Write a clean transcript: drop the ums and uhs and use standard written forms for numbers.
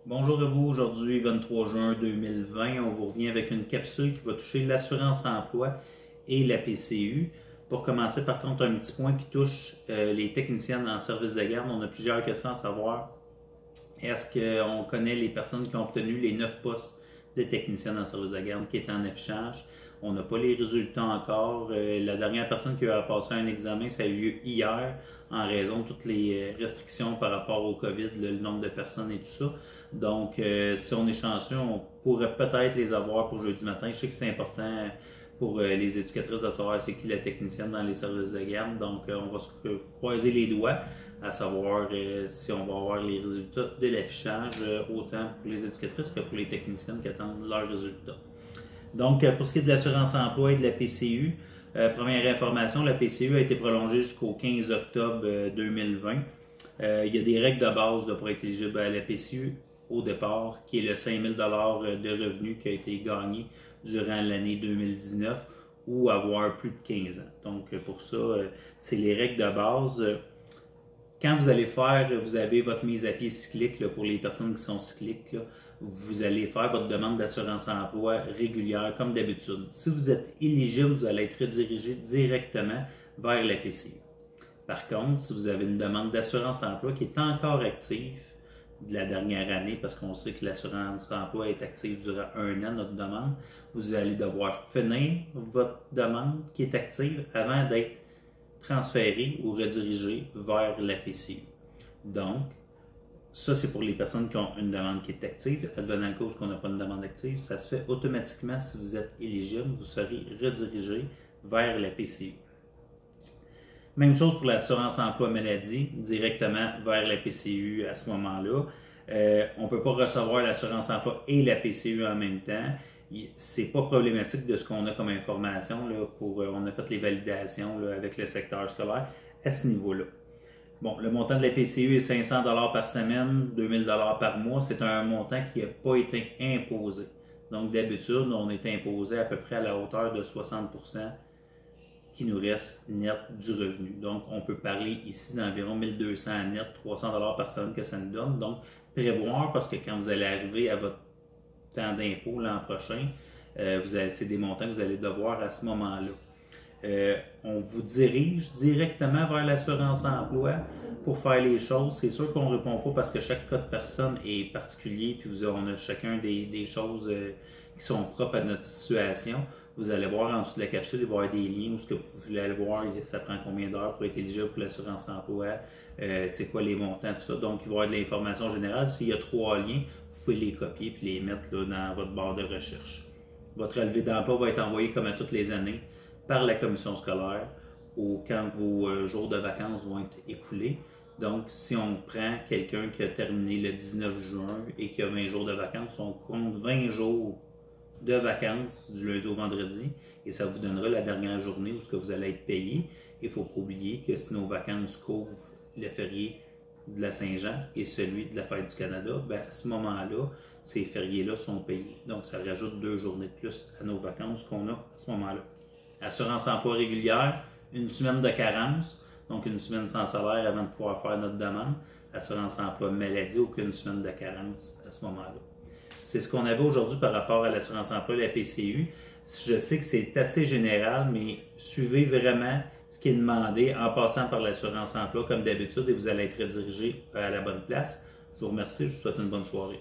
Bonjour à vous, aujourd'hui 23 juin 2020, on vous revient avec une capsule qui va toucher l'assurance emploi et la PCU. Pour commencer par contre un petit point qui touche les techniciennes en service de garde, on a plusieurs questions à savoir. Est-ce qu'on connaît les personnes qui ont obtenu les 9 postes de techniciennes en service de garde qui étaient en affichage? On n'a pas les résultats encore. La dernière personne qui a passé un examen, ça a eu lieu hier en raison de toutes les restrictions par rapport au COVID, le nombre de personnes et tout ça. Donc, si on est chanceux, on pourrait peut-être les avoir pour jeudi matin. Je sais que c'est important pour les éducatrices de savoir c'est qui la technicienne dans les services de garde. Donc, on va se croiser les doigts à savoir si on va avoir les résultats de l'affichage, autant pour les éducatrices que pour les techniciennes qui attendent leurs résultats. Donc, pour ce qui est de l'assurance emploi et de la PCU, première information, la PCU a été prolongée jusqu'au 15 octobre 2020. Il y a des règles de base pour être éligible à la PCU au départ, qui est le 5 000 $ de revenus qui a été gagné durant l'année 2019 ou avoir plus de 15 ans. Donc, pour ça, c'est les règles de base. Quand vous allez faire, vous avez votre mise à pied cyclique là, pour les personnes qui sont cycliques, là, vous allez faire votre demande d'assurance emploi régulière comme d'habitude. Si vous êtes éligible, vous allez être redirigé directement vers la PCU. Par contre, si vous avez une demande d'assurance emploi qui est encore active de la dernière année, parce qu'on sait que l'assurance emploi est active durant un an, notre demande, vous allez devoir finir votre demande qui est active avant d'être transféré ou redirigé vers la PCU. Donc, ça, c'est pour les personnes qui ont une demande qui est active. Advenant le cas qu'on n'a pas une demande active, ça se fait automatiquement si vous êtes éligible, vous serez redirigé vers la PCU. Même chose pour l'assurance emploi maladie, directement vers la PCU à ce moment-là. On ne peut pas recevoir l'assurance emploi et la PCU en même temps. C'est pas problématique de ce qu'on a comme information. Là, on a fait les validations là, avec le secteur scolaire à ce niveau-là. Bon, le montant de la PCU est 500 $ par semaine, 2000 $ par mois. C'est un montant qui n'a pas été imposé. Donc, d'habitude, on est imposé à peu près à la hauteur de 60 % qui nous reste net du revenu. Donc, on peut parler ici d'environ 1200 net, 300 $ par semaine que ça nous donne. Donc, prévoir, parce que quand vous allez arriver à votre temps d'impôt l'an prochain, c'est des montants que vous allez devoir à ce moment-là. On vous dirige directement vers l'assurance emploi pour faire les choses. C'est sûr qu'on ne répond pas parce que chaque cas de personne est particulier, puis on a chacun des choses qui sont propres à notre situation. Vous allez voir en dessous de la capsule, il va y avoir des liens où ce que vous voulez aller voir, ça prend combien d'heures pour être éligible pour l'assurance emploi, c'est quoi les montants, tout ça. Donc, il va y avoir de l'information générale. S'il y a 3 liens, vous pouvez les copier puis les mettre là, dans votre barre de recherche. Votre relevé d'emploi va être envoyé comme à toutes les années par la commission scolaire quand vos jours de vacances vont être écoulés. Donc, si on prend quelqu'un qui a terminé le 19 juin et qui a 20 jours de vacances, on compte 20 jours de vacances du lundi au vendredi et ça vous donnera la dernière journée où ce que vous allez être payé. Il ne faut pas oublier que si nos vacances couvrent le férié de la Saint-Jean et celui de la Fête du Canada, ben à ce moment-là, ces fériés-là sont payés. Donc, ça rajoute 2 journées de plus à nos vacances qu'on a à ce moment-là. Assurance emploi régulière, une semaine de carence, donc une semaine sans salaire avant de pouvoir faire notre demande. Assurance emploi maladie, aucune semaine de carence à ce moment-là. C'est ce qu'on avait aujourd'hui par rapport à l'assurance emploi et la PCU. Je sais que c'est assez général, mais suivez vraiment ce qui est demandé en passant par l'assurance emploi comme d'habitude et vous allez être redirigé à la bonne place. Je vous remercie, je vous souhaite une bonne soirée.